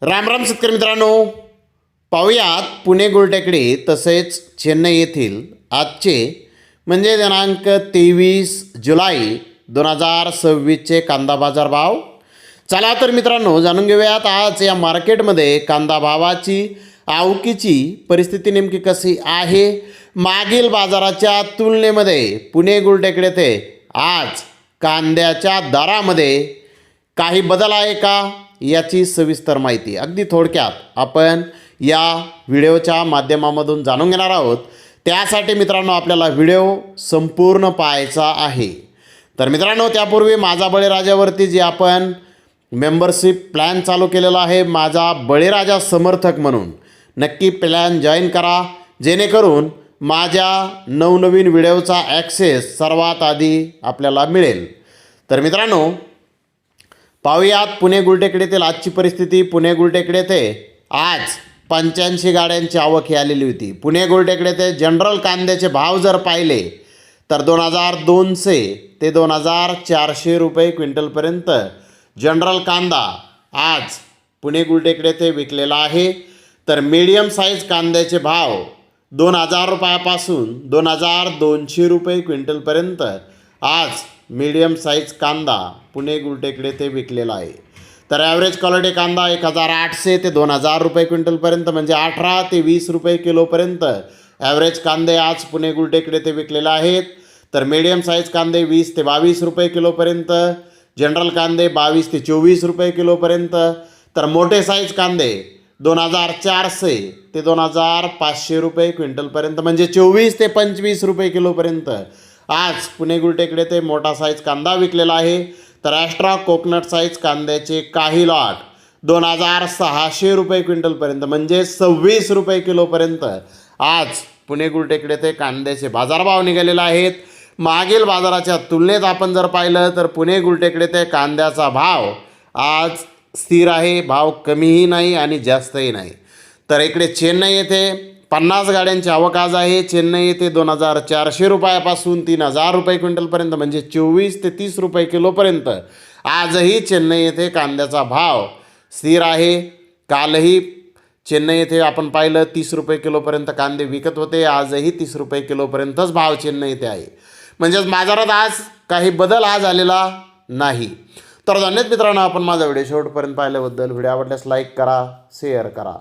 राम राम शेतकरी मित्रांनो, पाहूयात पुणे गुलटेकडी तसेच चेन्नई येथील आजचे म्हणजे दिनांक 23 जुलै 2026चे कांदा बाजार भाव. चला तर मित्रांनो, जाणून घेऊयात आज या मार्केटमध्ये कांदा भावाची आवकीची परिस्थिती नेमकी कशी आहे. मागील बाजाराच्या तुलनेमध्ये पुणे गुलटेकडी येथे आज कांद्याच्या दरामध्ये काही बदल आहे का याची सविस्तर माहिती अगदी थोडक्यात आपण या व्हिडिओच्या माध्यमामधून जाणून घेणार आहोत. त्यासाठी मित्रांनो आपल्याला व्हिडिओ संपूर्ण पाहायचा आहे. तर मित्रांनो, त्यापूर्वी माझा बळीराजावरती जे आपण मेंबरशिप प्लॅन चालू केलेला आहे, माझा बळीराजा समर्थक म्हणून नक्की प्लॅन जॉईन करा, जेणेकरून माझ्या नवनवीन व्हिडिओचा ॲक्सेस सर्वात आधी आपल्याला मिळेल. तर मित्रांनो, पाहूयात पुणे गुलटेकडी येथील आजची परिस्थिती. पुणे गुलटेकडी येथे आज 85 गाड्यांची आवक ही आलेली होती. पुणे गुलटेकडी येथे जनरल कांद्याचे भाव जर पाहिले तर 2200 ते 2400 रुपये क्विंटलपर्यंत जनरल कांदा आज पुणे गुलटेकडी येथे विकलेला आहे. तर मीडियम साईज कांद्याचे भाव 2000 रुपयापासून 2200 रुपये क्विंटलपर्यंत आज मीडियम साईज कांदा पुणे गुलटेकडी येथे विकलेला आहे. तर ॲव्हरेज क्वालिटी कांदा 1800 ते 2000 रुपये क्विंटलपर्यंत म्हणजे 18 ते 20 रुपये किलोपर्यंत ॲव्हरेज कांदे आज पुणे गुलटेकडी येथे विकलेले आहेत. तर मीडियम साईज कांदे 20 ते 22 रुपये किलोपर्यंत, जनरल कांदे 22 ते 24 रुपये किलोपर्यंत, तर मोठे साईज कांदे 2400 ते 2500 रुपये क्विंटलपर्यंत म्हणजे 24 ते 25 रुपये किलोपर्यंत आज पुणे गुलटेकडी येथे मोठा साईज कांदा विकलेला आहे. तर ॲस्ट्रा कोकोनट साईज कांद्याचे काही लॉट 2600 रुपये क्विंटलपर्यंत म्हणजे 26 रुपये किलोपर्यंत आज पुणे गुलटेकडी येथे कांद्याचे बाजारभाव निघालेले आहेत. मागील बाजाराच्या तुलनेत आपण जर पाहिलं तर पुणे गुलटेकडी येथे कांद्याचा भाव आज स्थिर आहे, भाव कमीही नाही आणि जास्तही नाही. तर इकडे चेन्नई येथे 50 गाड्यांची आवक आज आहे. चेन्नई येथे 2400 रुपयापासून 3000 रुपये क्विंटलपर्यंत म्हणजे 24 ते 30 रुपये किलोपर्यंत आजही चेन्नई येथे कांद्याचा भाव स्थिर आहे. कालही चेन्नई येथे आपण पाहिलं 30 रुपये किलोपर्यंत कांदे विकत होते, आजही 30 रुपये किलोपर्यंतच भाव चेन्नई येथे आहे. म्हणजेच बाजारात आज काही बदल आज आलेला नाही. तर धन्यवाद मित्रांनो, आपण माझा व्हिडिओ शेवटपर्यंत पाहिल्याबद्दल. व्हिडिओ आवडल्यास लाईक करा, शेअर करा.